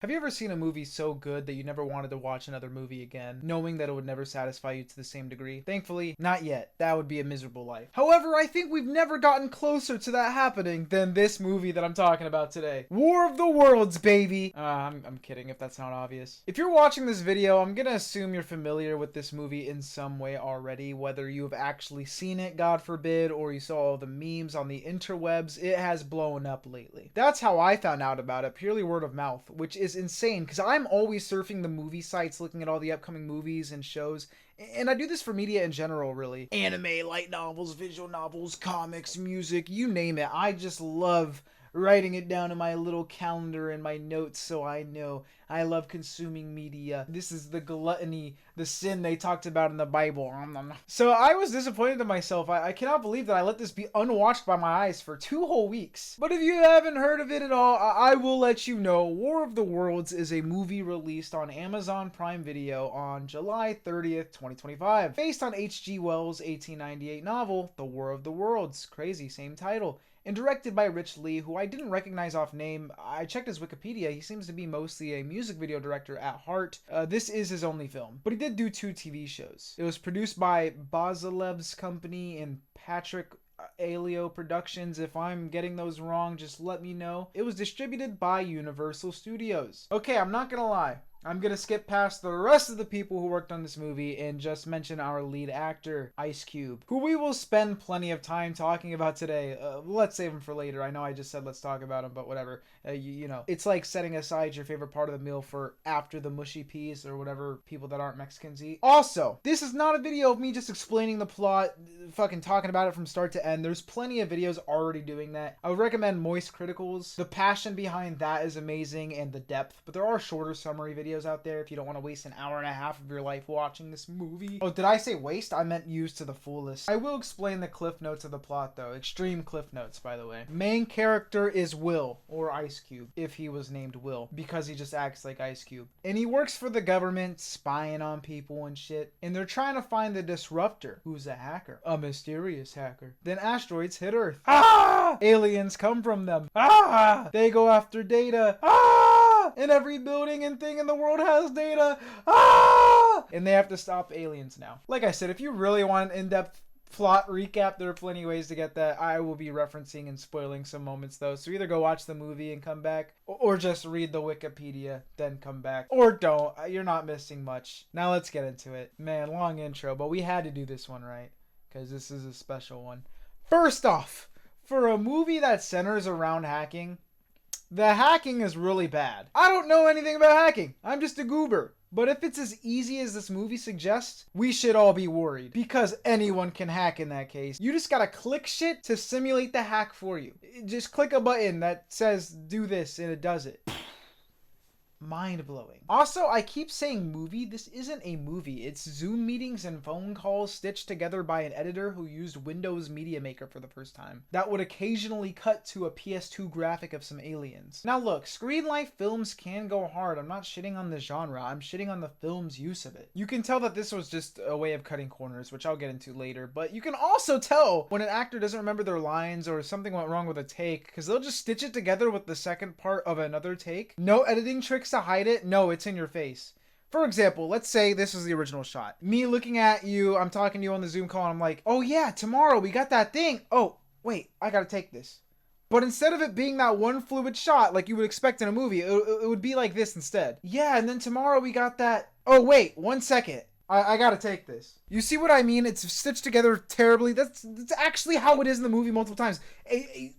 Have you ever seen a movie so good that you never wanted to watch another movie again, knowing that it would never satisfy you to the same degree? Thankfully, not yet. That would be a miserable life. However, I think we've never gotten closer to that happening than this movie that I'm talking about today. War of the Worlds, baby! I'm kidding if that's not obvious. If you're watching this video, I'm gonna assume you're familiar with this movie in some way already, whether you have actually seen it, God forbid, or you saw all the memes on the interwebs. It has blown up lately. That's how I found out about it, purely word of mouth, which is insane because I'm always surfing the movie sites looking at all the upcoming movies and shows, and I do this for media in general, really. Anime, light novels, visual novels, comics, music, you name it. I just love writing it down in my little calendar and my notes so I know. I love consuming media. This is the gluttony, the sin they talked about in the Bible. So I was disappointed in myself. I cannot believe that I let this be unwatched by my eyes for 2 whole weeks. But if you haven't heard of it at all, I will let you know. War of the Worlds is a movie released on Amazon Prime Video on July 30th, 2025. Based on H.G. Wells' 1898 novel, The War of the Worlds. Crazy, same title. And directed by Rich Lee, who I didn't recognize off name. I checked his Wikipedia. He seems to be mostly a music video director at heart. This is his only film, but he did do 2 TV shows. It was produced by Bazalev's company and Patrick Aleo Productions. If I'm getting those wrong, just let me know. It was distributed by Universal Studios. Okay, I'm not gonna lie. I'm gonna skip past the rest of the people who worked on this movie and just mention our lead actor, Ice Cube, who we will spend plenty of time talking about today. Let's save him for later. I know I just said let's talk about him, but whatever. You know, it's like setting aside your favorite part of the meal for after the mushy peas or whatever people that aren't Mexicans eat. Also, this is not a video of me just explaining the plot, fucking talking about it from start to end. There's plenty of videos already doing that. I would recommend Moist Criticals. The passion behind that is amazing and the depth, but there are shorter summary videos out there if you don't want to waste an hour and a half of your life watching this movie. Oh, did I say waste? I meant use to the fullest. I will explain the cliff notes of the plot though. Extreme cliff notes, by the way. Main character is Will, or Ice Cube, if he was named Will, because he just acts like Ice Cube. And he works for the government, spying on people and shit. And they're trying to find the disruptor, who's a hacker. A mysterious hacker. Then asteroids hit Earth. Ah! Aliens come from them. Ah! They go after data. Ah! And every building and thing in the world has data. Ah! And they have to stop aliens now. Like I said, if you really want an in-depth plot recap, there are plenty of ways to get that. I will be referencing and spoiling some moments though, so either go watch the movie and come back, or just read the Wikipedia, then come back. Or don't. You're not missing much. Now let's get into it. Man, long intro, but we had to do this one right, because this is a special one. First off, for a movie that centers around hacking, the hacking is really bad. I don't know anything about hacking. I'm just a goober. But if it's as easy as this movie suggests, we should all be worried. Because anyone can hack in that case. You just gotta click shit to simulate the hack for you. Just click a button that says do this and it does it. Mind-blowing. Also, I keep saying movie. This isn't a movie. It's Zoom meetings and phone calls stitched together by an editor who used Windows Media Maker for the first time. That would occasionally cut to a PS2 graphic of some aliens. Now look, screen life films can go hard. I'm not shitting on the genre. I'm shitting on the film's use of it. You can tell that this was just a way of cutting corners, which I'll get into later, but you can also tell when an actor doesn't remember their lines or something went wrong with a take, because they'll just stitch it together with the second part of another take. No editing tricks to hide it. No, it's in your face. For example, let's say this is the original shot. Me looking at you, I'm talking to you on the Zoom call, and I'm like, oh yeah, tomorrow we got that thing. Oh, wait, I gotta take this. But instead of it being that one fluid shot like you would expect in a movie, it would be like this instead. Yeah, and then tomorrow we got that. Oh wait, 1 second. I gotta take this. You see what I mean? It's stitched together terribly. That's actually how it is in the movie multiple times. A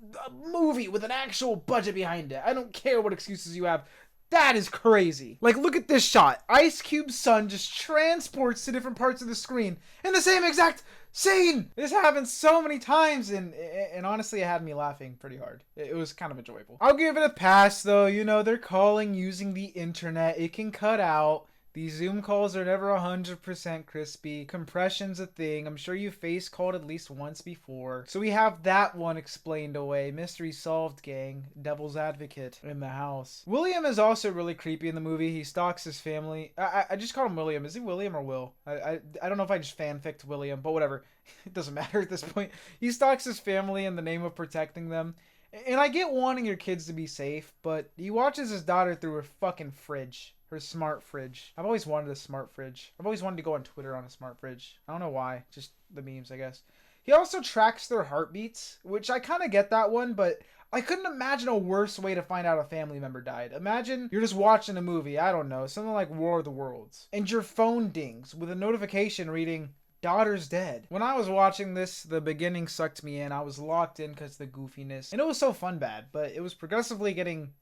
movie with an actual budget behind it. I don't care what excuses you have. That is crazy. Like, look at this shot. Ice Cube's son just transports to different parts of the screen in the same exact scene. This happens so many times, and honestly, it had me laughing pretty hard. It was kind of enjoyable. I'll give it a pass, though. You know, they're calling using the internet. It can cut out. These Zoom calls are never 100% crispy. Compression's a thing. I'm sure you face called at least once before. So we have that one explained away. Mystery solved, gang. Devil's advocate in the house. William is also really creepy in the movie. He stalks his family. I just call him William. Is he William or Will? I don't know if I just fanficked William, but whatever. It doesn't matter at this point. He stalks his family in the name of protecting them. And I get wanting your kids to be safe, but he watches his daughter through her fucking fridge. Her smart fridge. I've always wanted a smart fridge. I've always wanted to go on Twitter on a smart fridge. I don't know why. Just the memes, I guess. He also tracks their heartbeats, which I kind of get that one, but I couldn't imagine a worse way to find out a family member died. Imagine you're just watching a movie, I don't know, something like War of the Worlds, and your phone dings with a notification reading, daughter's dead. When I was watching this, the beginning sucked me in. I was locked in because of the goofiness. And it was so fun bad, but it was progressively getting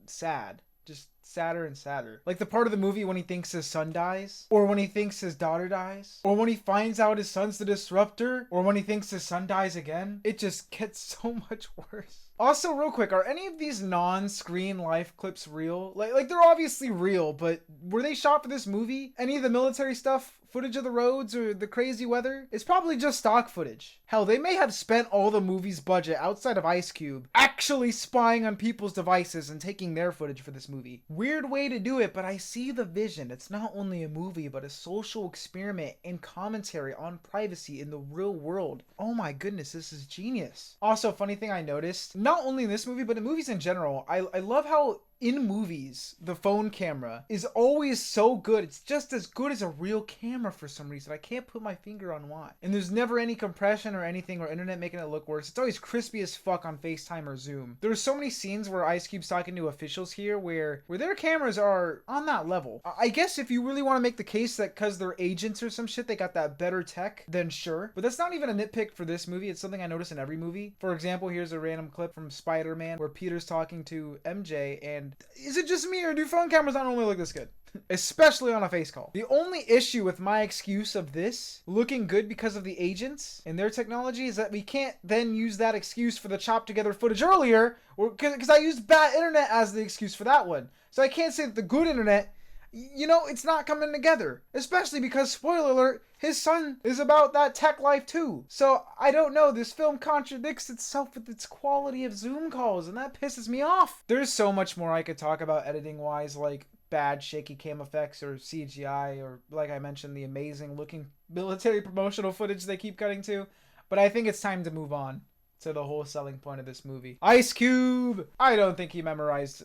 sad. Just sadder and sadder. Like the part of the movie when he thinks his son dies, or when he thinks his daughter dies, or when he finds out his son's the disruptor, or when he thinks his son dies again. It just gets so much worse. Also, real quick, are any of these non-screen life clips real? Like they're obviously real, but were they shot for this movie? Any of the military stuff? Footage of the roads or the crazy weather? It's probably just stock footage. Hell, they may have spent all the movie's budget outside of Ice Cube actually spying on people's devices and taking their footage for this movie. Weird way to do it, but I see the vision. It's not only a movie, but a social experiment and commentary on privacy in the real world. Oh my goodness, this is genius. Also, funny thing I noticed, not only in this movie, but in movies in general, I love how in movies, the phone camera is always so good. It's just as good as a real camera for some reason. I can't put my finger on why. And there's never any compression or anything or internet making it look worse. It's always crispy as fuck on FaceTime or Zoom. There's so many scenes where Ice Cube's talking to officials here where their cameras are on that level. I guess if you really want to make the case that because they're agents or some shit, they got that better tech, then sure. But that's not even a nitpick for this movie. It's something I notice in every movie. For example, here's a random clip from Spider-Man where Peter's talking to MJ and is it just me or do phone cameras not normally look this good? Especially on a face call. The only issue with my excuse of this looking good because of the agents and their technology is that we can't then use that excuse for the chopped together footage earlier because I used bad internet as the excuse for that one. So I can't say that the good internet, you know, it's not coming together. Especially because, spoiler alert, his son is about that tech life too. So, I don't know, this film contradicts itself with its quality of Zoom calls, and that pisses me off. There's so much more I could talk about editing-wise, like bad shaky cam effects or CGI, or like I mentioned, the amazing looking military promotional footage they keep cutting to. But I think it's time to move on to the whole selling point of this movie. Ice Cube! I don't think he memorized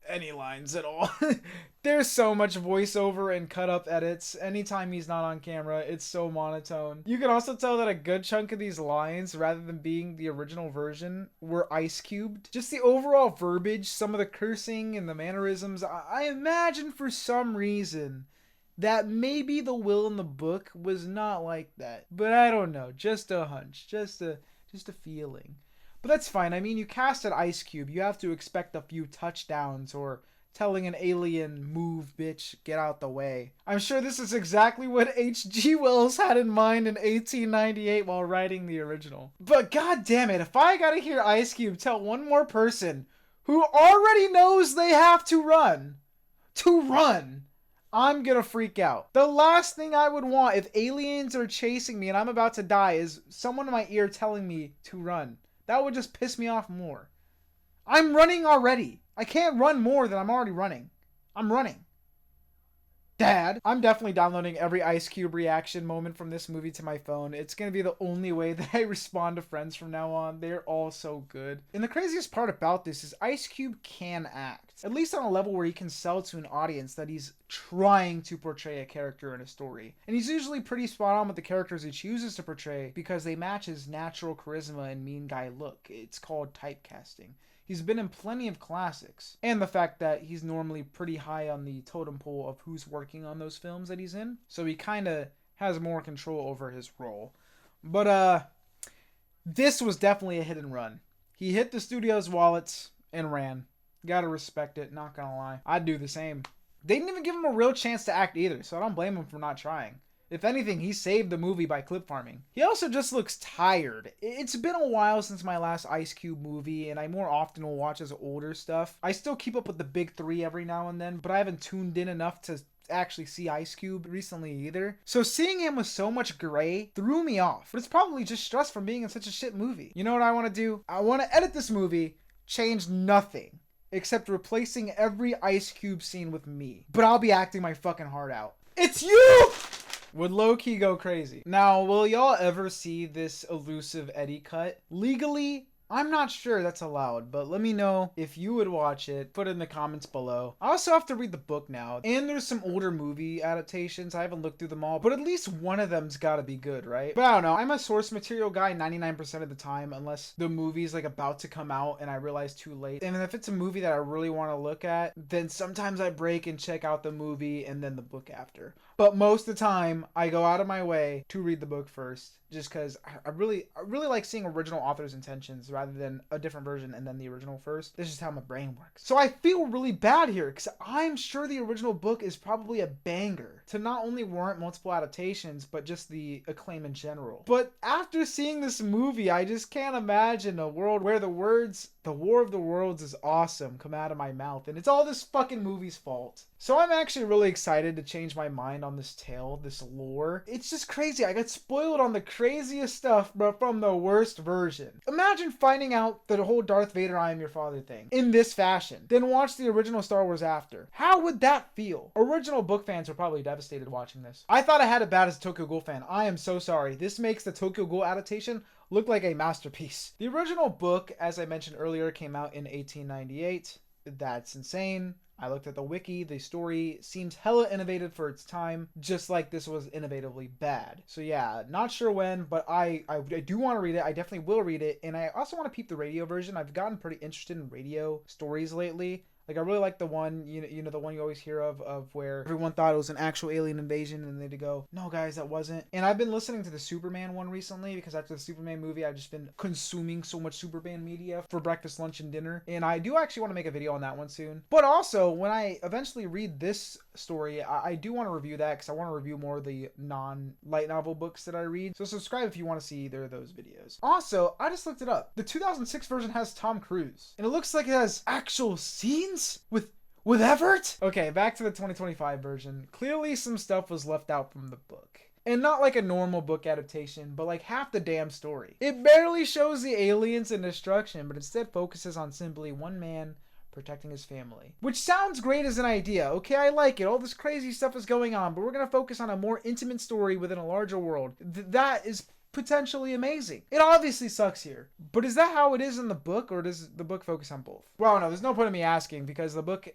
any lines at all. There's so much voiceover and cut up edits. Anytime he's not on camera, it's so monotone. You can also tell that a good chunk of these lines, rather than being the original version, were ice cubed. Just the overall verbiage, some of the cursing and the mannerisms, I imagine for some reason that maybe the will in the book was not like that. But I don't know, just a hunch, just a feeling. But that's fine. I mean, you cast an Ice Cube, you have to expect a few touchdowns or telling an alien, move, bitch, get out the way. I'm sure this is exactly what H.G. Wells had in mind in 1898 while writing the original. But god damn it, if I gotta hear Ice Cube tell one more person who already knows they have to run, I'm gonna freak out. The last thing I would want if aliens are chasing me and I'm about to die is someone in my ear telling me to run. That would just piss me off more. I'm running already. I can't run more than I'm already running. I'm running. Dad, I'm definitely downloading every Ice Cube reaction moment from this movie to my phone. It's gonna be the only way that I respond to friends from now on. They're all so good. And the craziest part about this is Ice Cube can act. At least on a level where he can sell to an audience that he's trying to portray a character in a story. And he's usually pretty spot on with the characters he chooses to portray because they match his natural charisma and mean guy look. It's called typecasting. He's been in plenty of classics. And the fact that he's normally pretty high on the totem pole of who's working on those films that he's in. So he kind of has more control over his role. But, this was definitely a hit and run. He hit the studio's wallets and ran. Gotta respect it, not gonna lie. I'd do the same. They didn't even give him a real chance to act either, so I don't blame him for not trying. If anything, he saved the movie by clip farming. He also just looks tired. It's been a while since my last Ice Cube movie, and I more often will watch his older stuff. I still keep up with the big three every now and then, but I haven't tuned in enough to actually see Ice Cube recently either. So seeing him with so much gray threw me off. But it's probably just stress from being in such a shit movie. You know what I want to do? I want to edit this movie, change nothing, except replacing every Ice Cube scene with me. But I'll be acting my fucking heart out. It's you! Would low-key go crazy. Now, will y'all ever see this elusive Eddie cut? Legally, I'm not sure that's allowed, but let me know if you would watch it. Put it in the comments below. I also have to read the book now, and there's some older movie adaptations. I haven't looked through them all, but at least one of them's gotta be good, right? But I don't know. I'm a source material guy 99% of the time, unless the movie's like about to come out and I realize too late. And if it's a movie that I really want to look at, then sometimes I break and check out the movie and then the book after. But most of the time, I go out of my way to read the book first, just because I really like seeing original author's intentions rather than a different version and then the original first. This is how my brain works. So I feel really bad here because I'm sure the original book is probably a banger to not only warrant multiple adaptations, but just the acclaim in general. But after seeing this movie, I just can't imagine a world where the words "The War of the Worlds is awesome" come out of my mouth, and it's all this fucking movie's fault. So I'm actually really excited to change my mind on this tale, this lore. It's just crazy. I got spoiled on the craziest stuff, but from the worst version. Imagine finding out the whole Darth Vader "I am your father" thing in this fashion, then watch the original Star Wars after. How would that feel? Original book fans are probably devastated watching this. I thought I had it bad as a Tokyo Ghoul fan. I am so sorry. This makes the Tokyo Ghoul adaptation look like a masterpiece. The original book, as I mentioned earlier, came out in 1898. That's insane. I looked at the wiki. The story seems hella innovative for its time, just like this was innovatively bad. So yeah, not sure when, but I do want to read it. I definitely will read it. And I also want to peep the radio version. I've gotten pretty interested in radio stories lately. Like, I really like the one, you know, the one you always hear of where everyone thought it was an actual alien invasion and they'd go, "No, guys, that wasn't." And I've been listening to the Superman one recently because after the Superman movie, I've just been consuming so much Superman media for breakfast, lunch, and dinner. And I do actually want to make a video on that one soon. But also, when I eventually read this story, I do want to review that because I want to review more of the non-light novel books that I read. So subscribe if you want to see either of those videos. Also, I just looked it up. The 2006 version has Tom Cruise. And it looks like it has actual scenes with Everett? Okay, back to the 2025 version. Clearly some stuff was left out from the book. And not like a normal book adaptation, but like half the damn story. It barely shows the aliens and destruction, but instead focuses on simply one man protecting his family. Which sounds great as an idea. Okay, I like it. All this crazy stuff is going on, but we're gonna focus on a more intimate story within a larger world. That is potentially amazing. It obviously sucks here. But is that how it is in the book, or does the book focus on both? Well, no, there's no point in me asking because the book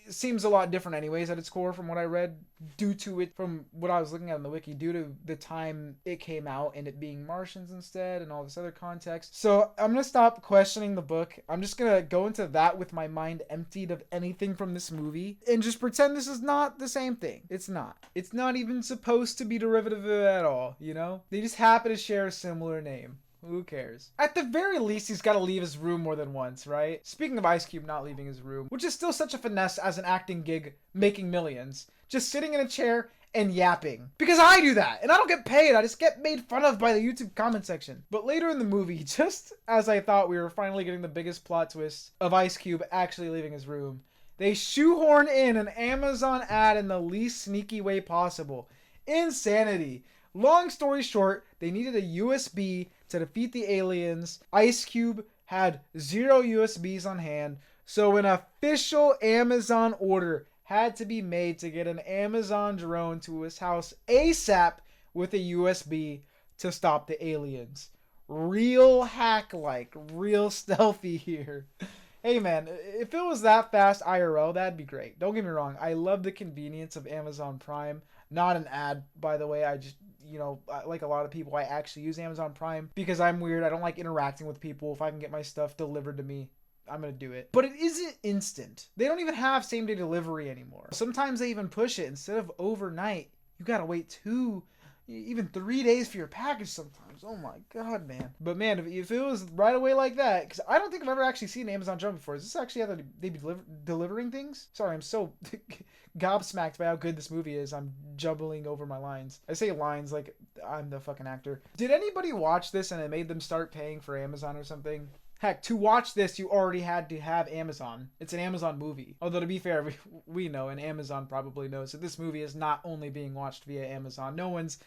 seems a lot different anyways at its core from what I read, due to it, from what I was looking at in the wiki, due to the time it came out and it being Martians instead and all this other context. So I'm gonna stop questioning the book. I'm just gonna go into that with my mind emptied of anything from this movie and just pretend this is not the same thing. It's not. It's not even supposed to be derivative of it at all, you know? They just happen to share a similar name. Who cares? At the very least, he's got to leave his room more than once, right? Speaking of Ice Cube not leaving his room, which is still such a finesse as an acting gig making millions, just sitting in a chair and yapping. Because I do that, and I don't get paid, I just get made fun of by the YouTube comment section. But later in the movie, just as I thought we were finally getting the biggest plot twist of Ice Cube actually leaving his room, they shoehorn in an Amazon ad in the least sneaky way possible. Insanity. Long story short, they needed a USB to defeat the aliens. Ice Cube had 0 USBs on hand, so an official Amazon order had to be made to get an Amazon drone to his house ASAP with a USB to stop the aliens. Real hack-like, real stealthy here. Hey man, if it was that fast IRL, that'd be great. Don't get me wrong, I love the convenience of Amazon Prime. Not an ad, by the way. I just, you know, like a lot of people, I actually use Amazon Prime because I'm weird. I don't like interacting with people. If I can get my stuff delivered to me, I'm going to do it. But it isn't instant. They don't even have same day delivery anymore. Sometimes they even push it. Instead of overnight, you got to wait 2, even 3 days for your package sometimes. Oh my God, man. But man, if it was right away like that, because I don't think I've ever actually seen Amazon drone before. Is this actually how they be delivering things? Sorry, I'm so gobsmacked by how good this movie is. I'm jumbling over my lines. I say lines like I'm the fucking actor. Did anybody watch this and it made them start paying for Amazon or something? Heck, to watch this, you already had to have Amazon. It's an Amazon movie. Although, to be fair, we know, and Amazon probably knows, that this movie is not only being watched via Amazon. No one's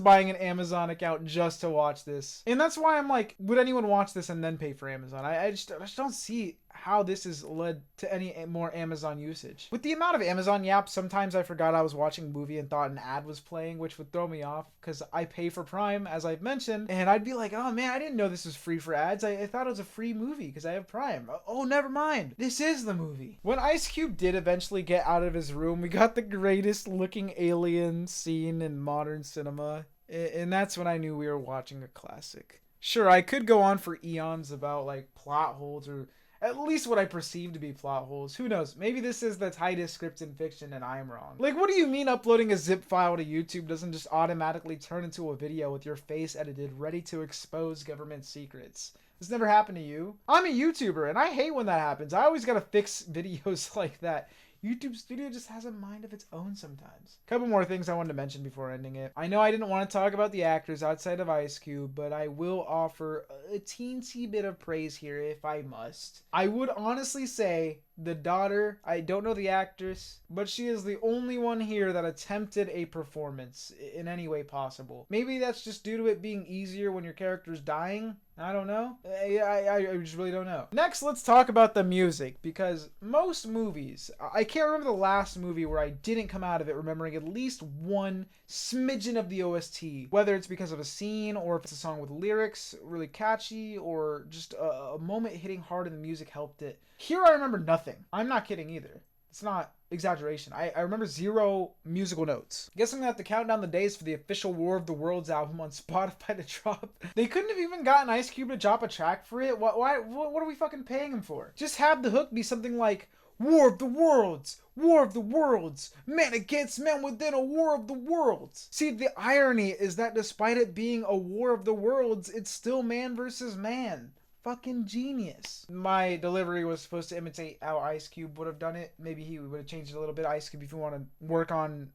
buying an Amazon account just to watch this. And that's why I'm like, would anyone watch this and then pay for Amazon? I just don't see how this has led to any more Amazon usage. With the amount of Amazon yaps, sometimes I forgot I was watching a movie and thought an ad was playing, which would throw me off because I pay for Prime, as I've mentioned, and I'd be like, oh man, I didn't know this was free for ads. I thought it was a free movie because I have Prime. Oh, never mind. This is the movie. When Ice Cube did eventually get out of his room, we got the greatest looking alien scene in modern cinema, and that's when I knew we were watching a classic. Sure, I could go on for eons about like plot holes, or at least what I perceive to be plot holes. Who knows? Maybe this is the tightest script in fiction and I'm wrong. Like, what do you mean uploading a zip file to YouTube doesn't just automatically turn into a video with your face edited, ready to expose government secrets? This never happened to you? I'm a YouTuber and I hate when that happens. I always gotta fix videos like that. YouTube Studio just has a mind of its own sometimes. Couple more things I wanted to mention before ending it. I know I didn't want to talk about the actors outside of Ice Cube, but I will offer a teensy bit of praise here if I must. I would honestly say the daughter, I don't know the actress, but she is the only one here that attempted a performance in any way possible. Maybe that's just due to it being easier when your character's dying. I don't know. I just really don't know. Next, let's talk about the music, because most movies, I can't remember the last movie where I didn't come out of it remembering at least one smidgen of the OST, whether it's because of a scene or if it's a song with lyrics really catchy or just a moment hitting hard and the music helped it. Here I remember nothing. I'm not kidding either. It's not exaggeration. I remember zero musical notes. Guess I'm gonna have to count down the days for the official War of the Worlds album on Spotify to drop. They couldn't have even gotten Ice Cube to drop a track for it. What are we fucking paying him for? Just have the hook be something like War of the Worlds, War of the Worlds, man against man within a War of the Worlds. See, the irony is that despite it being a War of the Worlds, it's still man versus man. Fucking genius. My delivery was supposed to imitate how Ice Cube would have done it. Maybe he would have changed it a little bit. Ice Cube, if you want to work on,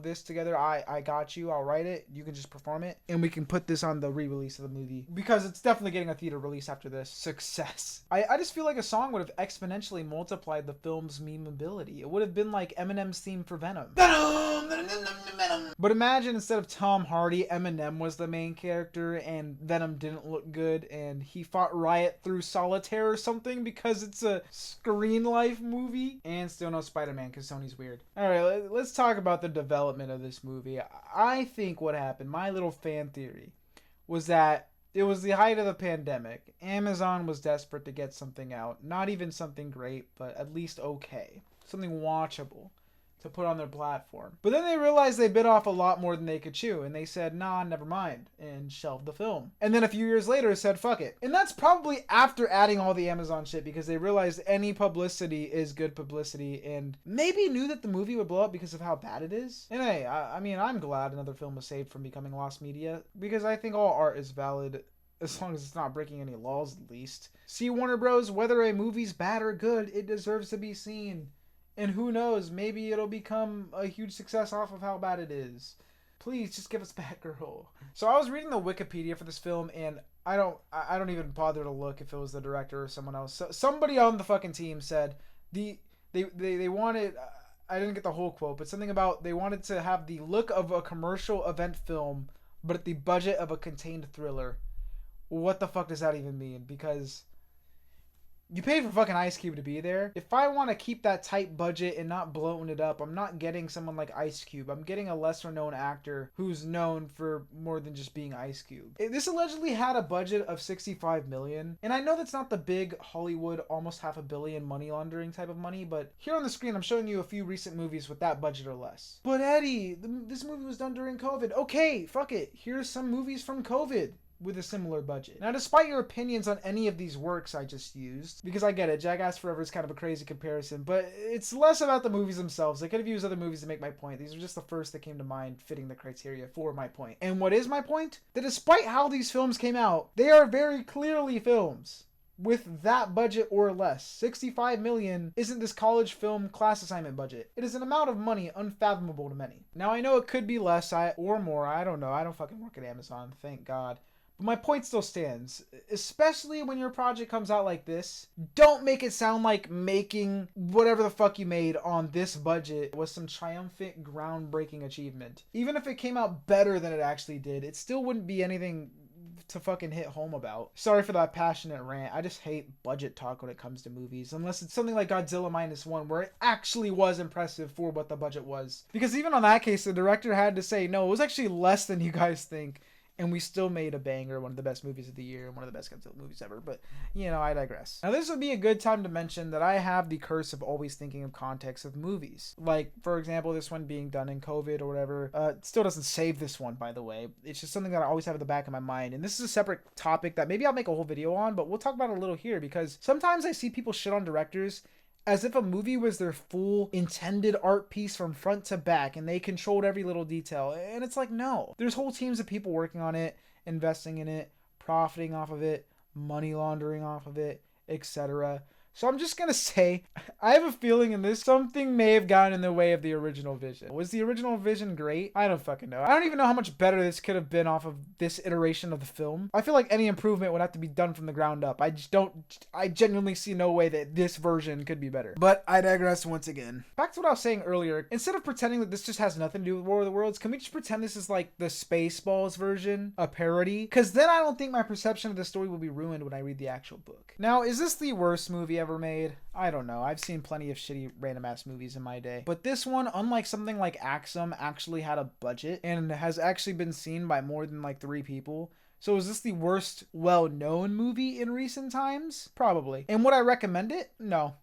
this together, I got you. I'll write it. You can just perform it. And we can put this on the re-release of the movie. Because it's definitely getting a theater release after this. Success. I just feel like a song would have exponentially multiplied the film's memeability. It would have been like Eminem's theme for Venom. But imagine instead of Tom Hardy, Eminem was the main character and Venom didn't look good and he fought Riot through solitaire or something because it's a Screen Life movie. And still no Spider-Man because Sony's weird. Alright, let's talk about the development of this movie. I think what happened, my little fan theory, was that it was the height of the pandemic. Amazon was desperate to get something out. Not even something great, but at least okay. Something watchable to put on their platform. But then they realized they bit off a lot more than they could chew, and they said, nah, never mind, and shelved the film. And then a few years later said, fuck it. And that's probably after adding all the Amazon shit, because they realized any publicity is good publicity, and maybe knew that the movie would blow up because of how bad it is. And hey, I'm glad another film was saved from becoming lost media, because I think all art is valid as long as it's not breaking any laws, at least. See, Warner Bros., whether a movie's bad or good, it deserves to be seen. And who knows, maybe it'll become a huge success off of how bad it is. Please, just give us Batgirl. So I was reading the Wikipedia for this film, and I don't even bother to look if it was the director or someone else. So somebody on the fucking team said they wanted, I didn't get the whole quote, but something about they wanted to have the look of a commercial event film, but at the budget of a contained thriller. What the fuck does that even mean? Because you paid for fucking Ice Cube to be there. If I want to keep that tight budget and not bloating it up, I'm not getting someone like Ice Cube. I'm getting a lesser known actor who's known for more than just being Ice Cube. This allegedly had a budget of $65 million. And I know that's not the big Hollywood, almost $500 million money laundering type of money, but here on the screen, I'm showing you a few recent movies with that budget or less. But Eddie, this movie was done during COVID. Okay, fuck it. Here's some movies from COVID with a similar budget. Now, despite your opinions on any of these works I just used, because I get it, Jackass Forever is kind of a crazy comparison, but it's less about the movies themselves. I could have used other movies to make my point. These are just the first that came to mind fitting the criteria for my point. And what is my point? That despite how these films came out, they are very clearly films with that budget or less. $65 million isn't this college film class assignment budget. It is an amount of money unfathomable to many. Now, I know it could be less or more. I don't know. I don't fucking work at Amazon, thank God. But my point still stands, especially when your project comes out like this. Don't make it sound like making whatever the fuck you made on this budget was some triumphant, groundbreaking achievement. Even if it came out better than it actually did, it still wouldn't be anything to fucking hit home about. Sorry for that passionate rant. I just hate budget talk when it comes to movies, unless it's something like Godzilla Minus One, where it actually was impressive for what the budget was. Because even on that case, the director had to say, no, it was actually less than you guys think. And we still made a banger, one of the best movies of the year, and one of the best Godzilla movies ever. But, you know, I digress. Now, this would be a good time to mention that I have the curse of always thinking of context of movies. Like, for example, this one being done in COVID or whatever. It still doesn't save this one, by the way. It's just something that I always have at the back of my mind. And this is a separate topic that maybe I'll make a whole video on, but we'll talk about it a little here. Because sometimes I see people shit on directors as if a movie was their full intended art piece from front to back and they controlled every little detail. And it's like, no. There's whole teams of people working on it, investing in it, profiting off of it, money laundering off of it, etc. So I'm just gonna say, I have a feeling in this, something may have gotten in the way of the original vision. Was the original vision great? I don't fucking know. I don't even know how much better this could have been off of this iteration of the film. I feel like any improvement would have to be done from the ground up. I genuinely see no way that this version could be better. But I digress once again. Back to what I was saying earlier, instead of pretending that this just has nothing to do with War of the Worlds, can we just pretend this is like the Spaceballs version, a parody? Because then I don't think my perception of the story will be ruined when I read the actual book. Now, is this the worst movie ever made? I don't know. I've seen plenty of shitty random ass movies in my day. But this one, unlike something like Axum, actually had a budget and has actually been seen by more than like 3 people. So is this the worst well-known movie in recent times? Probably. And would I recommend it? No.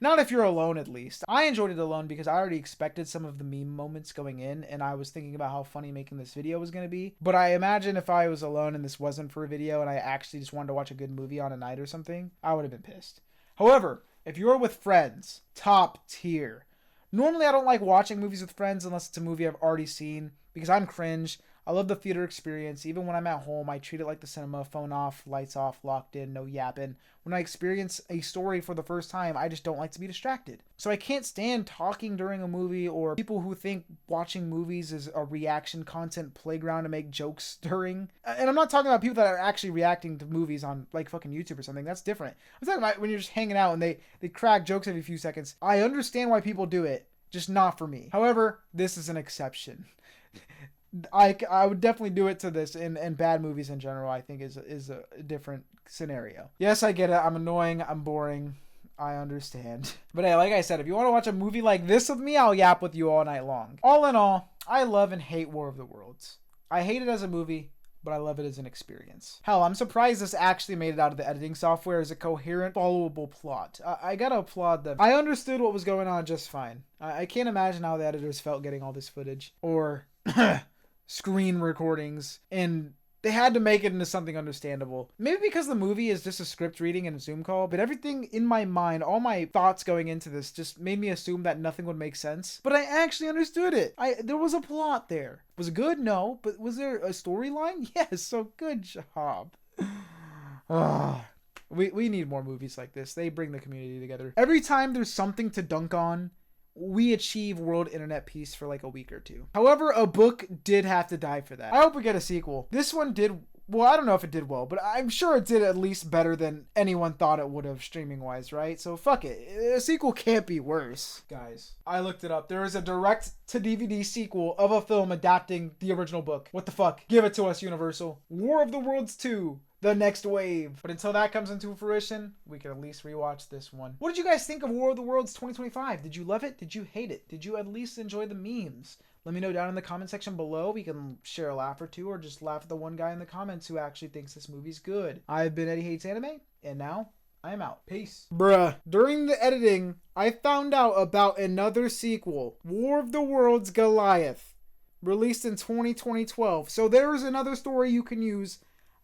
Not if you're alone, at least. I enjoyed it alone because I already expected some of the meme moments going in, and I was thinking about how funny making this video was going to be. But I imagine if I was alone and this wasn't for a video and I actually just wanted to watch a good movie on a night or something, I would have been pissed. However, if you're with friends, top tier. Normally I don't like watching movies with friends unless it's a movie I've already seen because I'm cringe. I love the theater experience. Even when I'm at home, I treat it like the cinema, phone off, lights off, locked in, no yapping. When I experience a story for the first time, I just don't like to be distracted. So I can't stand talking during a movie or people who think watching movies is a reaction content playground to make jokes during. And I'm not talking about people that are actually reacting to movies on like fucking YouTube or something. That's different. I'm talking about when you're just hanging out and they crack jokes every few seconds. I understand why people do it, just not for me. However, this is an exception. I would definitely do it to this, and bad movies in general I think is a different scenario. Yes, I get it. I'm annoying. I'm boring. I understand. But hey, like I said, if you want to watch a movie like this with me, I'll yap with you all night long. All in all, I love and hate War of the Worlds. I hate it as a movie, but I love it as an experience. Hell, I'm surprised this actually made it out of the editing software as a coherent, followable plot. I gotta applaud them. I understood what was going on just fine. I can't imagine how the editors felt getting all this footage. Or screen recordings, and they had to make it into something understandable. Maybe because the movie is just a script reading and a Zoom call, but everything in my mind, all my thoughts going into this just made me assume that nothing would make sense. But I actually understood it. There was a plot there. Was it good? No. But was there a storyline? Yes. So good job. We need more movies like this. They bring the community together. Every time there's something to dunk on, we achieve world internet peace for like a week or 2. However, a book did have to die for that. I hope we get a sequel. This one did, well, I don't know if it did well, but I'm sure it did at least better than anyone thought it would have streaming wise, right? So fuck it. A sequel can't be worse. Guys, I looked it up. There is a direct to DVD sequel of a film adapting the original book. What the fuck? Give it to us, Universal. War of the Worlds 2. The next wave. But until that comes into fruition, we can at least rewatch this one. What did you guys think of War of the Worlds 2025? Did you love it? Did you hate it? Did you at least enjoy the memes? Let me know down in the comment section below. We can share a laugh or two, or just laugh at the one guy in the comments who actually thinks this movie's good. I've been Eddie Hates Anime, and now I am out. Peace. Bruh. During the editing, I found out about another sequel, War of the Worlds Goliath, released in 2012. So there is another story you can use.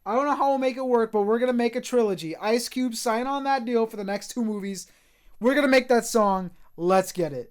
I don't know how we'll make it work, but we're going to make a trilogy. Ice Cube, sign on that deal for the next 2 movies. We're going to make that song. Let's get it.